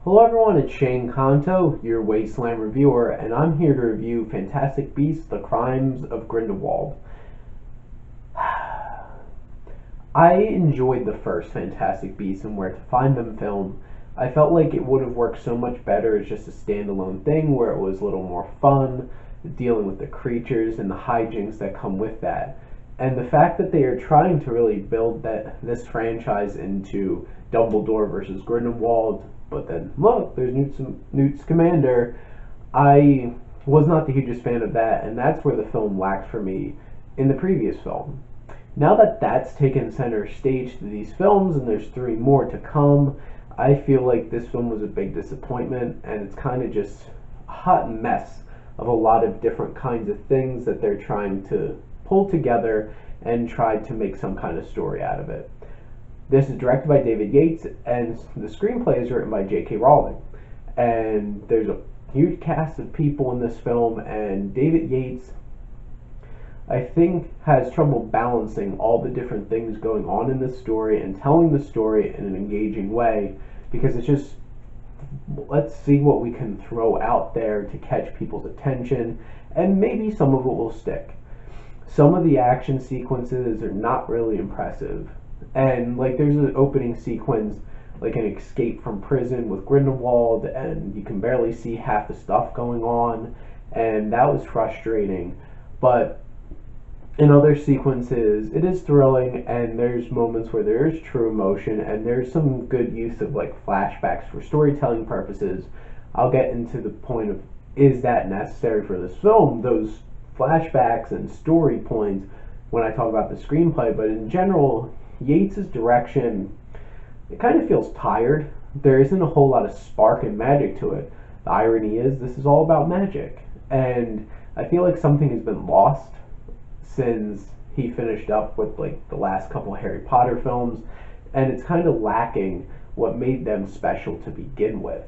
Hello everyone, it's Shane Kanto, your Wasteland reviewer, and I'm here to review Fantastic Beasts: The Crimes of Grindelwald. I enjoyed the first Fantastic Beasts and Where to Find Them film. I felt like it would have worked so much better as just a standalone thing where it was a little more fun, dealing with the creatures and the hijinks that come with that. And the fact that they are trying to really build this franchise into Dumbledore versus Grindelwald, but then look, there's Newt Scamander. I was not the hugest fan of that, and that's where the film lacked for me in the previous film. Now that that's taken center stage to these films, and there's three more to come, I feel like this film was a big disappointment, and it's kind of just a hot mess of a lot of different kinds of things that they're trying to pull together and try to make some kind of story out of it. This is directed by David Yates, and the screenplay is written by J.K. Rowling. And there's a huge cast of people in this film, and David Yates, I think, has trouble balancing all the different things going on in this story and telling the story in an engaging way, because it's just, let's see what we can throw out there to catch people's attention, and maybe some of it will stick. Some of the action sequences are not really impressive. And like there's an opening sequence, like an escape from prison with Grindelwald, and you can barely see half the stuff going on, and that was frustrating. But in other sequences, it is thrilling, and there's moments where there is true emotion, and there's some good use of like flashbacks for storytelling purposes. I'll get into the point of, is that necessary for this film, those flashbacks and story points, when I talk about the screenplay. But in general, Yates' direction, it kind of feels tired. There isn't a whole lot of spark and magic to it. The irony is, this is all about magic, and I feel like something has been lost since he finished up with like the last couple of Harry Potter films, and it's kind of lacking what made them special to begin with.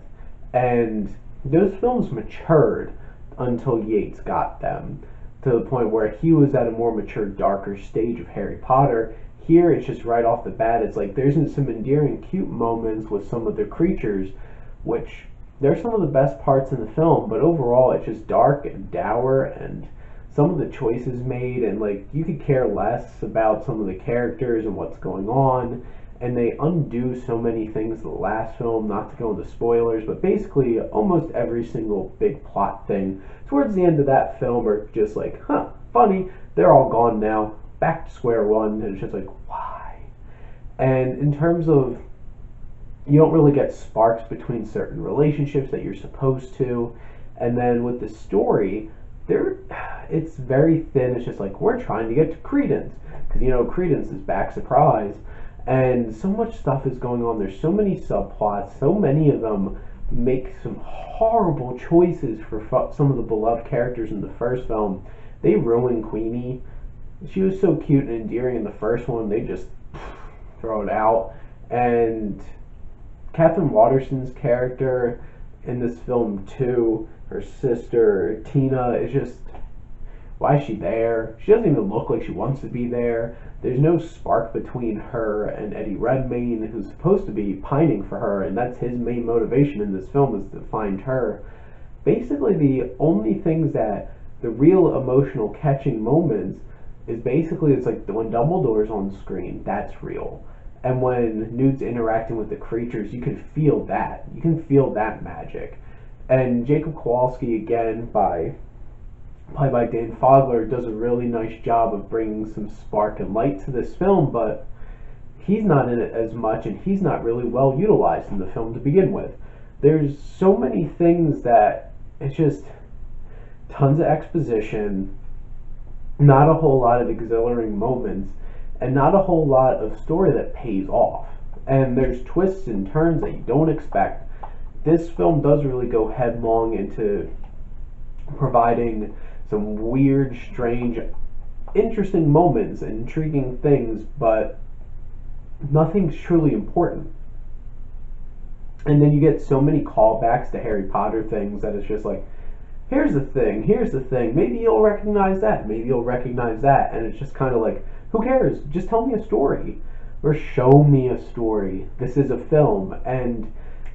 And those films matured until Yates got them to the point where he was at a more mature, darker stage of Harry Potter. Here, it's just right off the bat, it's like there's some endearing, cute moments with some of the creatures, which they're some of the best parts in the film, but overall, it's just dark and dour, and some of the choices made, and like you could care less about some of the characters and what's going on, and they undo so many things in the last film, not to go into spoilers, but basically almost every single big plot thing towards the end of that film are just like, funny, they're all gone now, back to square one, and it's just like, why? And in terms of, you don't really get sparks between certain relationships that you're supposed to, and then with the story, it's very thin. It's just like, we're trying to get to Credence, because Credence is back, surprise, and so much stuff is going on. There's so many subplots, so many of them make some horrible choices for some of the beloved characters in the first film. They ruin Queenie. She was so cute and endearing in the first one, they just throw it out. And Catherine Waterston's character in this film too, her sister Tina, is just, why is she there? She doesn't even look like she wants to be there. There's no spark between her and Eddie Redmayne, who's supposed to be pining for her, and that's his main motivation in this film, is to find her. Basically, the only things that, the real emotional catching moments, is basically, it's like when Dumbledore's on screen, that's real. And when Newt's interacting with the creatures, you can feel that. You can feel that magic. And Jacob Kowalski, again, played by Dan Fogler, does a really nice job of bringing some spark and light to this film, but he's not in it as much, and he's not really well utilized in the film to begin with. There's so many things that it's just tons of exposition, not a whole lot of exhilarating moments, and not a whole lot of story that pays off. And there's twists and turns that you don't expect. This film does really go headlong into providing some weird, strange, interesting moments and intriguing things, but nothing's truly important. And then you get so many callbacks to Harry Potter things that it's just like, here's the thing, maybe you'll recognize that, maybe you'll recognize that, and it's just kind of like, who cares? Just tell me a story, or show me a story. This is a film, and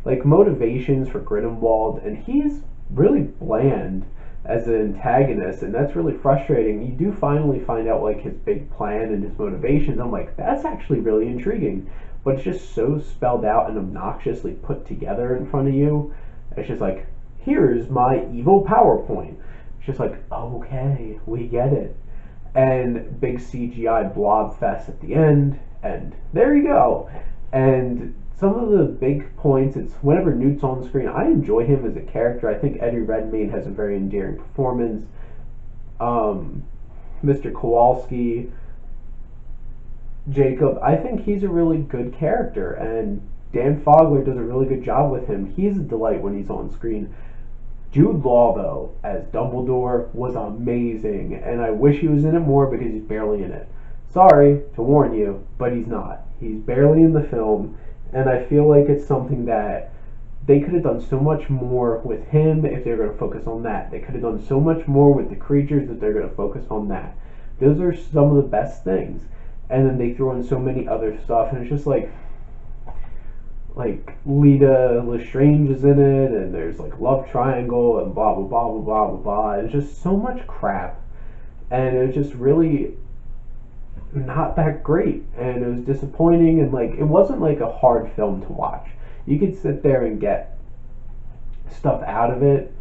like motivations for Grindelwald, and he's really bland as an antagonist, and that's really frustrating. You do finally find out like his big plan and his motivations. I'm like, that's actually really intriguing, but it's just so spelled out and obnoxiously put together in front of you. It's just like, here's my evil PowerPoint. It's just like, okay, we get it. And big CGI blob fest at the end, and there you go. And some of the big points, it's whenever Newt's on screen, I enjoy him as a character. I think Eddie Redmayne has a very endearing performance. Mr. Kowalski, Jacob, I think he's a really good character, and Dan Fogler does a really good job with him. He's a delight when he's on screen. Jude Law, though, as Dumbledore, was amazing, and I wish he was in it more because he's barely in it. Sorry to warn you, but he's not. He's barely in the film, and I feel like it's something that they could have done so much more with him if they were going to focus on that. They could have done so much more with the creatures if they're going to focus on that. Those are some of the best things. And then they throw in so many other stuff, and it's just like Lita Lestrange is in it, and there's like love triangle and blah blah blah blah blah blah blah. It's just so much crap, and it was just really not that great, and it was disappointing, and like it wasn't like a hard film to watch. You could sit there and get stuff out of it,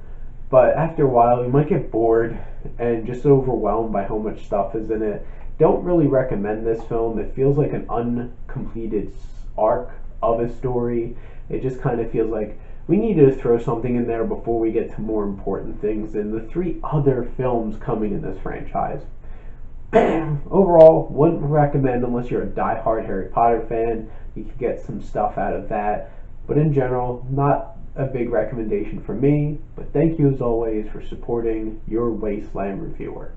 but after a while you might get bored and just overwhelmed by how much stuff is in it. Don't really recommend this film. It feels like an uncompleted arc of a story. It just kind of feels like we needed to throw something in there before we get to more important things in the 3 other films coming in this franchise. Overall, wouldn't recommend unless you're a die-hard Harry Potter fan. You could get some stuff out of that. But in general, not a big recommendation for me. But thank you as always for supporting your Wasteland reviewer.